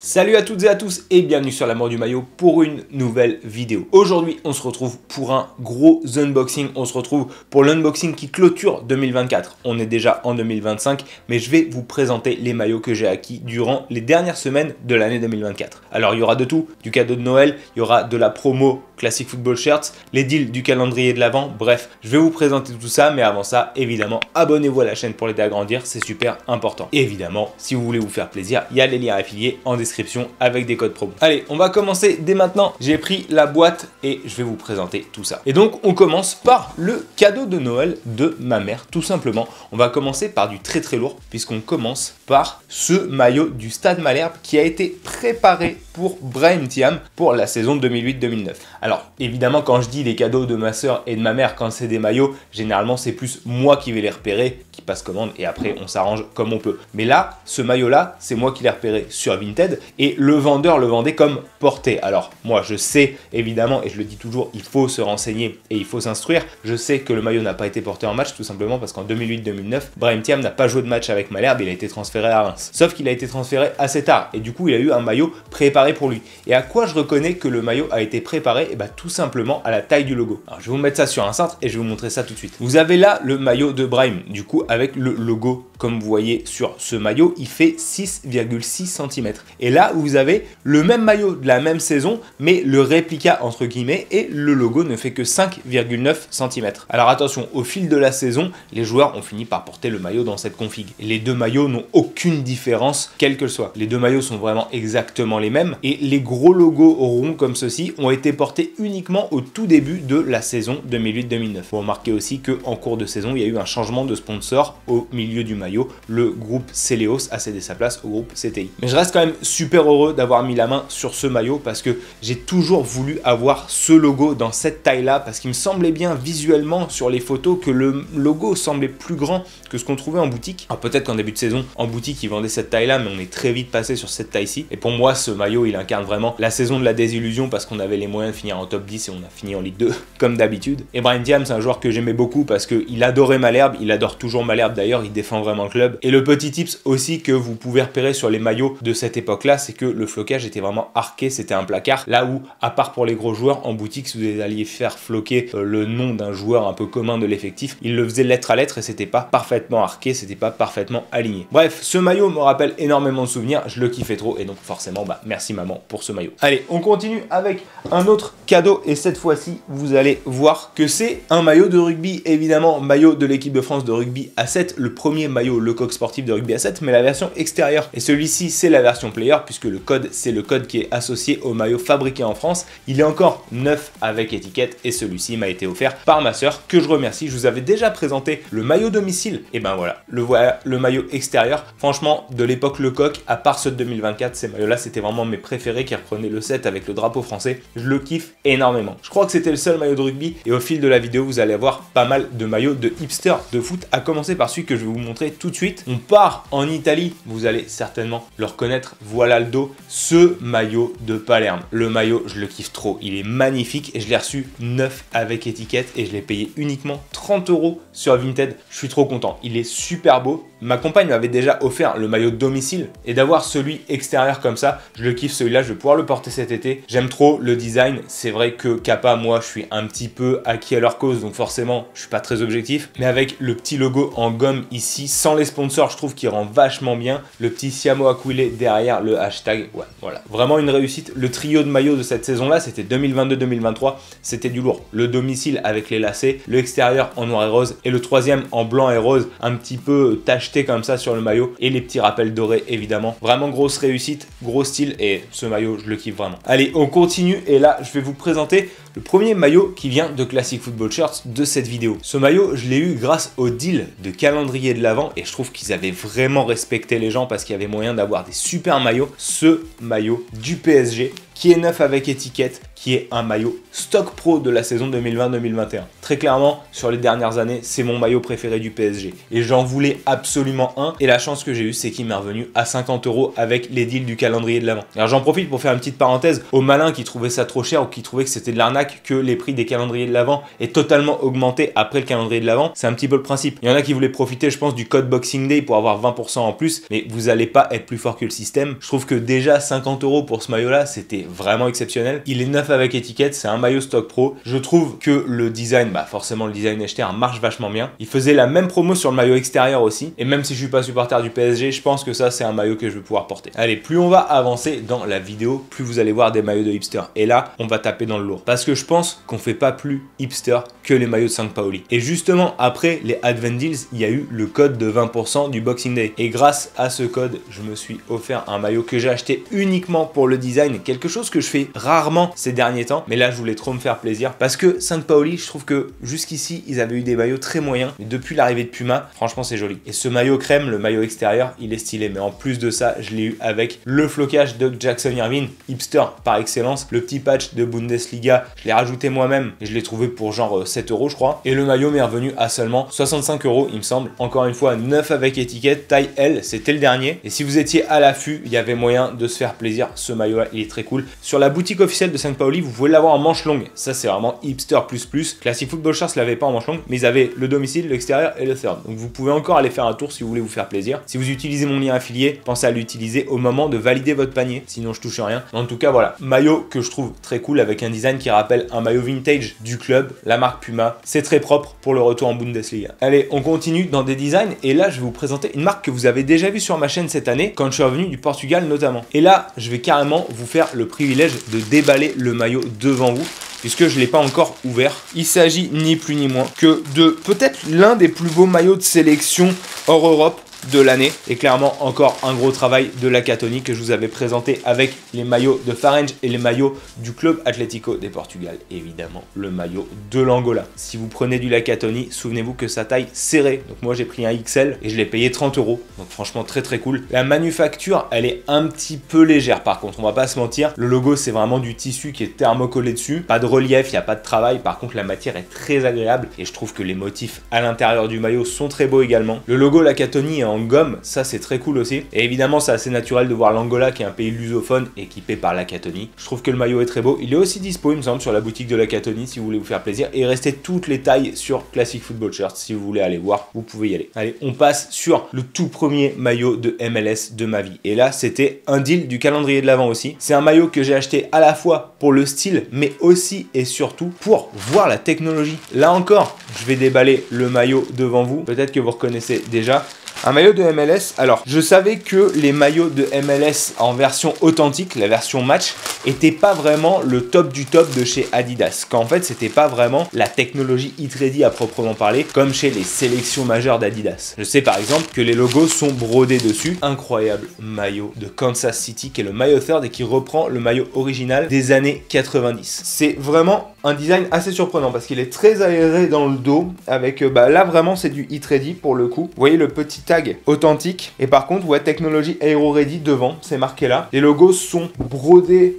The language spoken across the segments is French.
Salut à toutes et à tous et bienvenue sur l'amour du maillot pour une nouvelle vidéo. Aujourd'hui, on se retrouve pour un gros unboxing. On se retrouve pour l'unboxing qui clôture 2024. On est déjà en 2025, mais je vais vous présenter les maillots que j'ai acquis durant les dernières semaines de l'année 2024. Alors, il y aura de tout, du cadeau de Noël, il y aura de la promo Classic Football Shirts, les deals du calendrier de l'Avent. Bref, je vais vous présenter tout ça, mais avant ça, évidemment, abonnez-vous à la chaîne pour l'aider à grandir, c'est super important. Et évidemment, si vous voulez vous faire plaisir, il y a les liens affiliés en description avec des codes promo. Allez, on va commencer dès maintenant. J'ai pris la boîte et je vais vous présenter tout ça. Et donc, on commence par le cadeau de Noël de ma mère, tout simplement. On va commencer par du très lourd, puisqu'on commence par ce maillot du Stade Malherbe qui a été préparé pour Brahim Thiam pour la saison 2008-2009. Alors, évidemment, quand je dis les cadeaux de ma soeur et de ma mère, quand c'est des maillots, généralement, c'est plus moi qui vais les repérer, qui passe commande, et après, on s'arrange comme on peut. Mais là, ce maillot-là, c'est moi qui l'ai repéré sur Vinted, et le vendeur le vendait comme porté. Alors, moi, je sais, évidemment, et je le dis toujours, il faut se renseigner et il faut s'instruire. Je sais que le maillot n'a pas été porté en match, tout simplement parce qu'en 2008-2009, Brahim Thiam n'a pas joué de match avec Malherbe, il a été transféré à Reims. Sauf qu'il a été transféré assez tard, et du coup, il a eu un maillot préparé pour lui. Et à quoi je reconnais que le maillot a été préparé? Et bah, tout simplement à la taille du logo. Alors, je vais vous mettre ça sur un cintre et je vais vous montrer ça tout de suite. Vous avez là le maillot de Brahim, du coup, avec le logo. Comme vous voyez sur ce maillot, il fait 6,6 cm. Et là, vous avez le même maillot de la même saison, mais le réplica entre guillemets, et le logo ne fait que 5,9 cm. Alors attention, au fil de la saison, les joueurs ont fini par porter le maillot dans cette config. Et les deux maillots n'ont aucune différence, quel que soit. Les deux maillots sont vraiment exactement les mêmes, et les gros logos ronds comme ceci ont été portés uniquement au tout début de la saison 2008-2009. Vous remarquez aussi qu'en cours de saison, il y a eu un changement de sponsor au milieu du maillot. Le groupe Celeos a cédé sa place au groupe CTI. Mais je reste quand même super heureux d'avoir mis la main sur ce maillot parce que j'ai toujours voulu avoir ce logo dans cette taille-là parce qu'il me semblait bien visuellement sur les photos que le logo semblait plus grand que ce qu'on trouvait en boutique. Alors peut-être qu'en début de saison, en boutique, ils vendaient cette taille-là, mais on est très vite passé sur cette taille-ci. Et pour moi, ce maillot, il incarne vraiment la saison de la désillusion parce qu'on avait les moyens de finir en top 10 et on a fini en Ligue 2 comme d'habitude. Et Brahim Thiam, c'est un joueur que j'aimais beaucoup parce qu'il adorait Malherbe, il adore toujours Malherbe d'ailleurs, il défend vraiment le club. Et le petit tips aussi que vous pouvez repérer sur les maillots de cette époque-là, c'est que le flocage était vraiment arqué, c'était un placard. Là où, à part pour les gros joueurs, en boutique, si vous alliez faire floquer le nom d'un joueur un peu commun de l'effectif, il le faisait lettre à lettre et c'était pas parfaitement arqué, c'était pas parfaitement aligné. Bref, ce maillot me rappelle énormément de souvenirs, je le kiffais trop et donc forcément, bah, merci maman pour ce maillot. Allez, on continue avec un autre cadeau et cette fois-ci, vous allez voir que c'est un maillot de rugby, évidemment, maillot de l'équipe de France de rugby à 7, le premier maillot Le Coq Sportif de rugby à 7, mais la version extérieure. Et celui-ci, c'est la version player, puisque le code, c'est le code qui est associé au maillot fabriqué en France. Il est encore neuf avec étiquette, et celui-ci m'a été offert par ma soeur, que je remercie. Je vous avais déjà présenté le maillot domicile, et ben voilà, le maillot extérieur. Franchement, de l'époque Le Coq, à part ceux de 2024, ces maillots-là, c'était vraiment mes préférés, qui reprenaient le 7 avec le drapeau français. Je le kiffe énormément. Je crois que c'était le seul maillot de rugby, et au fil de la vidéo, vous allez avoir pas mal de maillots de hipster de foot, à commencer par celui que je vais vous montrer tout de suite. On part en Italie, vous allez certainement le reconnaître, voilà le dos, ce maillot de Palerme. Le maillot, je le kiffe trop, il est magnifique et je l'ai reçu neuf avec étiquette et je l'ai payé uniquement 30 € sur Vinted. Je suis trop content, il est super beau. Ma compagne m'avait déjà offert le maillot de domicile et d'avoir celui extérieur comme ça, je le kiffe celui-là, je vais pouvoir le porter cet été. J'aime trop le design, c'est vrai que Kappa, moi je suis un petit peu acquis à leur cause, donc forcément je suis pas très objectif, mais avec le petit logo en gomme ici, sans les sponsors, je trouve qu'il rend vachement bien. Le petit Siamo Aquilé derrière le hashtag, ouais, voilà. Vraiment une réussite. Le trio de maillots de cette saison-là, c'était 2022-2023, c'était du lourd. Le domicile avec les lacets, le extérieur en noir et rose, et le troisième en blanc et rose, un petit peu tacheté comme ça sur le maillot, et les petits rappels dorés évidemment. Vraiment grosse réussite, gros style, et ce maillot, je le kiffe vraiment. Allez, on continue, et là, je vais vous présenter le premier maillot qui vient de Classic Football Shirts de cette vidéo. Ce maillot, je l'ai eu grâce au deal de calendrier de l'Avent et je trouve qu'ils avaient vraiment respecté les gens parce qu'il y avait moyen d'avoir des super maillots. Ce maillot du PSG qui est neuf avec étiquette, qui est un maillot stock pro de la saison 2020-2021. Très clairement, sur les dernières années, c'est mon maillot préféré du PSG. Et j'en voulais absolument un. Et la chance que j'ai eue, c'est qu'il m'est revenu à 50 € avec les deals du calendrier de l'Avent. Alors j'en profite pour faire une petite parenthèse aux malins qui trouvaient ça trop cher ou qui trouvaient que c'était de l'arnaque, que les prix des calendriers de l'Avent est totalement augmenté après le calendrier de l'Avent. C'est un petit peu le principe. Il y en a qui voulaient profiter, je pense, du code Boxing Day pour avoir 20% en plus, mais vous n'allez pas être plus fort que le système. Je trouve que déjà 50 € pour ce maillot-là, c'était vraiment exceptionnel. Il est neuf avec étiquette, c'est un maillot stock pro. Je trouve que le design, forcément le design HTR marche vachement bien. Il faisait la même promo sur le maillot extérieur aussi. Et même si je suis pas supporter du PSG, je pense que ça c'est un maillot que je vais pouvoir porter. Allez, plus on va avancer dans la vidéo, plus vous allez voir des maillots de hipster. Et là, on va taper dans le lourd. Parce que je pense qu'on fait pas plus hipster que les maillots de Sampaoli. Et justement, après les Advent Deals, il y a eu le code de 20% du Boxing Day. Et grâce à ce code, je me suis offert un maillot que j'ai acheté uniquement pour le design. Quelque chose que je fais rarement ces derniers temps. Mais là, je voulais trop me faire plaisir. Parce que Sampaoli, je trouve que jusqu'ici, ils avaient eu des maillots très moyens. Mais depuis l'arrivée de Puma, franchement, c'est joli. Et ce maillot crème, le maillot extérieur, il est stylé. Mais en plus de ça, je l'ai eu avec le flocage de Jackson Irvine, hipster par excellence. Le petit patch de Bundesliga, je l'ai rajouté moi-même et je l'ai trouvé pour genre 7 € je crois. Et le maillot m'est revenu à seulement 65 € il me semble. Encore une fois, neuf avec étiquette, taille L, c'était le dernier. Et si vous étiez à l'affût, il y avait moyen de se faire plaisir. Ce maillot-là, il est très cool. Sur la boutique officielle de Sampaoli, vous pouvez l'avoir en manche longue. Ça, c'est vraiment hipster plus. Classic Football Shirts l'avait pas en manche longue, mais ils avaient le domicile, l'extérieur et le third. Donc vous pouvez encore aller faire un tour si vous voulez vous faire plaisir. Si vous utilisez mon lien affilié, pensez à l'utiliser au moment de valider votre panier. Sinon, je touche rien. En tout cas, voilà. Maillot que je trouve très cool avec un design qui rappelle un maillot vintage du club, la marque Puma. C'est très propre pour le retour en Bundesliga. Allez, on continue dans des designs et là, je vais vous présenter une marque que vous avez déjà vue sur ma chaîne cette année quand je suis revenu du Portugal notamment. Et là, je vais carrément vous faire le privilège de déballer le maillot devant vous, puisque je ne l'ai pas encore ouvert. Il s'agit ni plus ni moins que de peut-être l'un des plus beaux maillots de sélection hors Europe de l'année, et clairement encore un gros travail de la Catoni que je vous avais présenté avec les maillots de Farenges et les maillots du Club Atlético de Portugal, évidemment le maillot de l'Angola. Si vous prenez du Lacatoni, souvenez-vous que sa taille serrée, donc moi j'ai pris un XL et je l'ai payé 30 €, donc franchement très cool. La manufacture, elle est un petit peu légère par contre, on va pas se mentir, le logo c'est vraiment du tissu qui est thermocollé dessus, pas de relief, il n'y a pas de travail, par contre la matière est très agréable et je trouve que les motifs à l'intérieur du maillot sont très beaux également. Le logo Lacatoni est en gomme, ça c'est très cool aussi. Et évidemment c'est assez naturel de voir l'Angola qui est un pays lusophone équipé par Lacatoni. Je trouve que le maillot est très beau. Il est aussi dispo il me semble sur la boutique de Lacatoni si vous voulez vous faire plaisir. Et il restait toutes les tailles sur Classic Football Shirts. Si vous voulez aller voir, vous pouvez y aller. Allez, on passe sur le tout premier maillot de MLS de ma vie. Et là c'était un deal du calendrier de l'Avent aussi. C'est un maillot que j'ai acheté à la fois pour le style mais aussi et surtout pour voir la technologie. Là encore, je vais déballer le maillot devant vous. Peut-être que vous reconnaissez déjà. Un maillot de MLS, alors je savais que les maillots de MLS en version authentique, la version match, n'étaient pas vraiment le top du top de chez Adidas. Qu'en fait c'était pas vraiment la technologie e-ready à proprement parler, comme chez les sélections majeures d'Adidas. Je sais par exemple que les logos sont brodés dessus. Incroyable maillot de Kansas City qui est le maillot third et qui reprend le maillot original des années 90. C'est vraiment un design assez surprenant parce qu'il est très aéré dans le dos avec, là vraiment c'est du e-ready pour le coup. Vous voyez le petit tag authentique et par contre ouais technologie Aero Ready devant, c'est marqué là. Les logos sont brodés,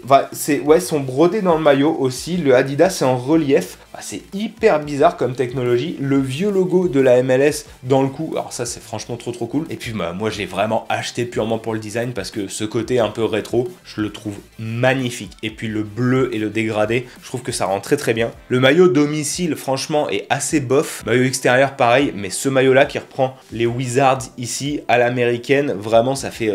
sont brodés dans le maillot aussi. Le Adidas est en relief. C'est hyper bizarre comme technologie. Le vieux logo de la MLS dans le cou, alors ça c'est franchement trop cool. Et puis moi j'ai vraiment acheté purement pour le design parce que ce côté un peu rétro, je le trouve magnifique. Et puis le bleu et le dégradé, je trouve que ça rend très bien. Le maillot domicile franchement est assez bof. Maillot extérieur pareil, mais ce maillot là qui reprend les Wizards ici à l'américaine, vraiment ça fait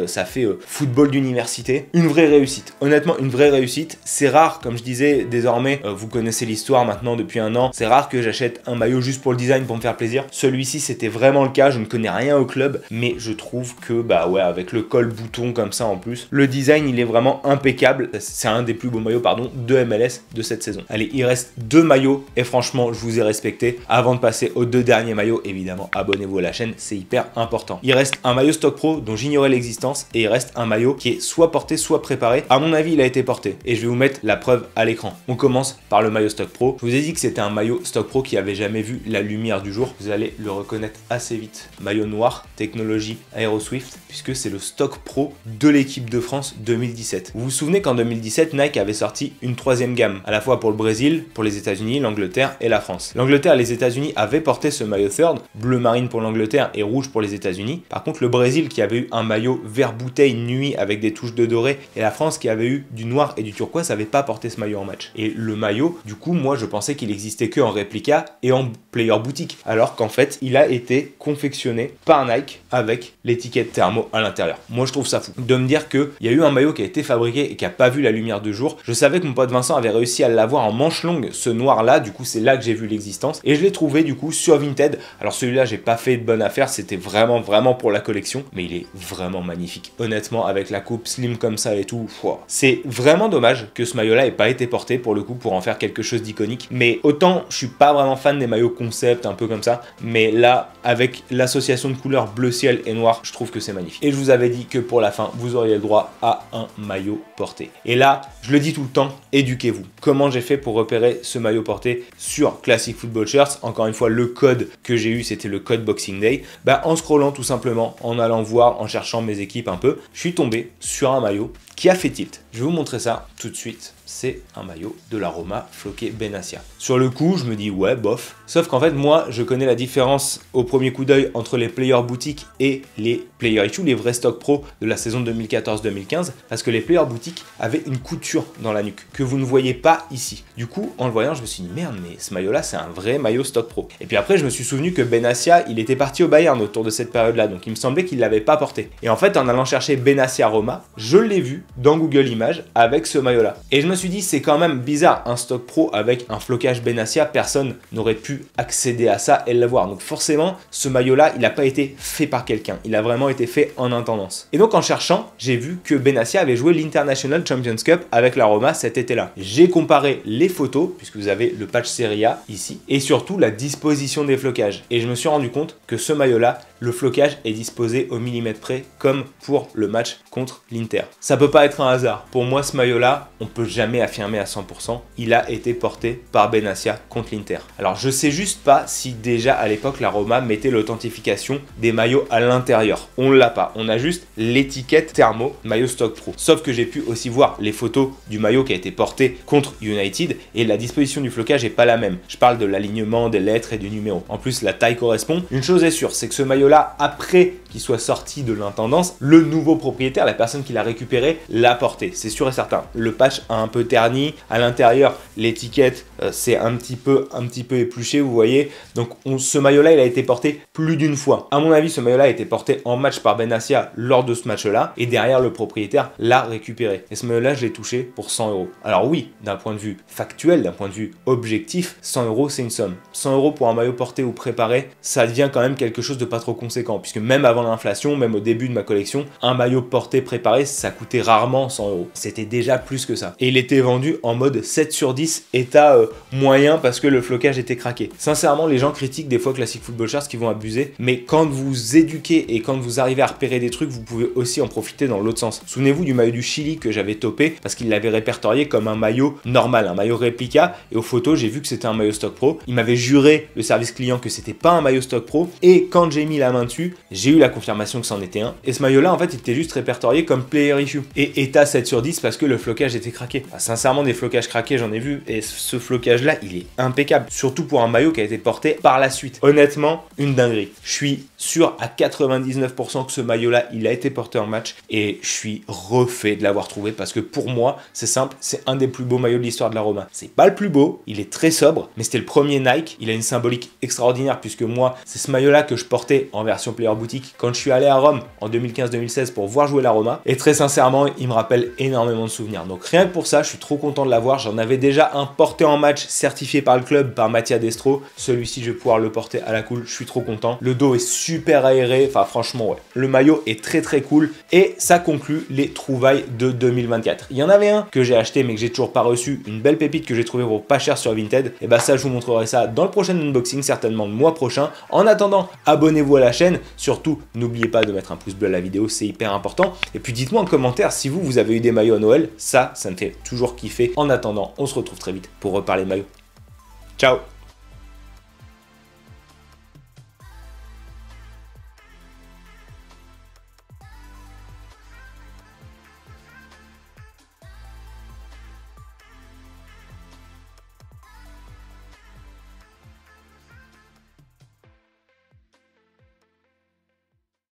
football d'université. Une vraie réussite. Honnêtement une vraie réussite. C'est rare, comme je disais désormais, vous connaissez l'histoire maintenant depuis un an, c'est rare que j'achète un maillot juste pour le design pour me faire plaisir. Celui-ci c'était vraiment le cas, je ne connais rien au club, mais je trouve que avec le col bouton comme ça en plus, le design il est vraiment impeccable. C'est un des plus beaux maillots de MLS de cette saison. Allez, il reste 2 maillots et franchement je vous ai respecté. Avant de passer aux 2 derniers maillots, évidemment abonnez-vous à la chaîne, c'est hyper important. Il reste un maillot stock pro dont j'ignorais l'existence et il reste un maillot qui est soit porté soit préparé. À mon avis il a été porté et je vais vous mettre la preuve à l'écran. On commence par le maillot stock pro. Je vous ai dit dit que c'était un maillot Stock Pro qui avait jamais vu la lumière du jour. Vous allez le reconnaître assez vite. Maillot noir, technologie Aeroswift, puisque c'est le Stock Pro de l'équipe de France 2017. Vous vous souvenez qu'en 2017, Nike avait sorti une troisième gamme, à la fois pour le Brésil, pour les États-Unis, l'Angleterre et la France. L'Angleterre et les États-Unis avaient porté ce maillot Third, bleu marine pour l'Angleterre et rouge pour les États-Unis. Par contre, le Brésil qui avait eu un maillot vert bouteille nuit avec des touches de doré et la France qui avait eu du noir et du turquoise n'avait pas porté ce maillot en match. Et le maillot, du coup, moi je pensais qu'il existait que en réplica et en player boutique, alors qu'en fait il a été confectionné par Nike avec l'étiquette thermo à l'intérieur. Moi je trouve ça fou de me dire qu'il y a eu un maillot qui a été fabriqué et qui n'a pas vu la lumière du jour. Je savais que mon pote Vincent avait réussi à l'avoir en manche longue, ce noir là, du coup c'est là que j'ai vu l'existence et je l'ai trouvé du coup sur Vinted. Alors celui-là j'ai pas fait de bonne affaire, c'était vraiment pour la collection, mais il est vraiment magnifique. Honnêtement, avec la coupe slim comme ça et tout, c'est vraiment dommage que ce maillot là ait pas été porté pour le coup pour en faire quelque chose d'iconique. Mais autant je suis pas vraiment fan des maillots concept un peu comme ça, mais là avec l'association de couleurs bleu ciel et noir, je trouve que c'est magnifique. Et je vous avais dit que pour la fin vous auriez le droit à un maillot porté. Et là je le dis tout le temps, éduquez-vous. Comment j'ai fait pour repérer ce maillot porté sur Classic Football Shirts? Encore une fois, le code que j'ai eu c'était le code Boxing Day. En scrollant tout simplement, en allant voir, en cherchant mes équipes un peu, je suis tombé sur un maillot qui a fait tilt. Je vais vous montrer ça tout de suite. C'est un maillot de la Roma floqué Benassia. Sur le coup, je me dis ouais, bof. Sauf qu'en fait, moi, je connais la différence au premier coup d'œil entre les players boutiques et les player issue, les vrais stocks pro de la saison 2014-2015, parce que les players boutiques avaient une couture dans la nuque que vous ne voyez pas ici. Du coup, en le voyant, je me suis dit merde, mais ce maillot-là, c'est un vrai maillot stock pro. Et puis après, je me suis souvenu que Benassia, il était parti au Bayern autour de cette période-là, donc il me semblait qu'il l'avait pas porté. Et en fait, en allant chercher Benassia Roma, je l'ai vu dans Google Images avec ce maillot-là. Et je me suis dit, c'est quand même bizarre, un stock pro avec un flocage Benassia, personne n'aurait pu accéder à ça et l'avoir. Donc forcément, ce maillot-là, il n'a pas été fait par quelqu'un. Il a vraiment été fait en intendance. Et donc en cherchant, j'ai vu que Benassia avait joué l'International Champions Cup avec la Roma cet été-là. J'ai comparé les photos, puisque vous avez le patch Serie A ici, et surtout la disposition des flocages. Et je me suis rendu compte que ce maillot-là, le flocage est disposé au millimètre près, comme pour le match contre l'Inter. Ça peut pas être un hasard. Pour moi, ce maillot-là, on peut jamais affirmer à 100%, il a été porté par Benassia contre l'Inter. Alors je sais juste pas si déjà à l'époque la Roma mettait l'authentification des maillots à l'intérieur. On l'a pas, on a juste l'étiquette thermo maillot stock pro. Sauf que j'ai pu aussi voir les photos du maillot qui a été porté contre United et la disposition du flocage est pas la même. Je parle de l'alignement des lettres et du numéro. En plus la taille correspond. Une chose est sûre, c'est que ce maillot-là, après qu'il soit sorti de l'intendance, le nouveau propriétaire, la personne qui l'a récupéré, l'a porté. C'est sûr et certain. Le patch a un peu terni. À l'intérieur, l'étiquette, c'est un petit peu épluché, vous voyez. Donc ce maillot-là, il a été porté plus d'une fois. À mon avis, ce maillot-là a été porté en match par Benassia lors de ce match-là. Et derrière, le propriétaire l'a récupéré. Et ce maillot-là, je l'ai touché pour 100 €. Alors oui, d'un point de vue factuel, d'un point de vue objectif, 100 €, c'est une somme. 100 € pour un maillot porté ou préparé, ça devient quand même quelque chose de pas trop conséquent. Puisque même avant l'inflation, même au début de ma collection, un maillot porté préparé, ça coûtait rarement 100 €. C'était déjà plus que ça. Et il était vendu en mode 7 sur 10, état moyen parce que le flocage était craqué. Sincèrement, les gens critiquent des fois Classic Football Shirts qui vont abuser, mais quand vous éduquez et quand vous arrivez à repérer des trucs, vous pouvez aussi en profiter dans l'autre sens. Souvenez-vous du maillot du Chili que j'avais topé parce qu'il l'avait répertorié comme un maillot normal, un maillot réplica, et aux photos, j'ai vu que c'était un maillot stock pro. Il m'avait juré, le service client, que c'était pas un maillot stock pro, et quand j'ai mis la main dessus, j'ai eu la confirmation que c'en était un. Et ce maillot-là, en fait, il était juste répertorié comme player issue. Et état 7 sur 10 parce que le flocage était craqué. Enfin, sincèrement, des flocages craqués, j'en ai vu, et ce flocage-là, il est impeccable. Surtout pour un maillot qui a été porté par la suite. Honnêtement, une dinguerie. Je suis sûr à 99% que ce maillot-là, il a été porté en match, et je suis refait de l'avoir trouvé parce que pour moi, c'est simple, c'est un des plus beaux maillots de l'histoire de la Roma. C'est pas le plus beau, il est très sobre, mais c'était le premier Nike. Il a une symbolique extraordinaire puisque moi, c'est ce maillot-là que je portais en version player boutique quand je suis allé à Rome en 2015-2016 pour voir jouer la Roma. Et très sincèrement, il me rappelle énormément de souvenirs. Donc rien que pour ça, je suis trop content de l'avoir. J'en avais déjà un porté en match certifié par le club, par Mattia Destro. Celui-ci, je vais pouvoir le porter à la cool. Je suis trop content. Le dos est super aéré. Enfin, franchement, ouais. Le maillot est très très cool. Et ça conclut les trouvailles de 2024. Il y en avait un que j'ai acheté mais que j'ai toujours pas reçu. Une belle pépite que j'ai trouvé pour pas cher sur Vinted. Et bah ça, je vous montrerai ça dans le prochain unboxing, certainement le mois prochain. En attendant, abonnez-vous à la chaîne. Surtout, n'oubliez pas de mettre un pouce bleu à la vidéo, c'est hyper important. Et puis dites-moi en commentaire si vous avez eu des maillots à Noël. Ça me fait toujours kiffer. En attendant, on se retrouve très vite pour reparler maillots. Ciao.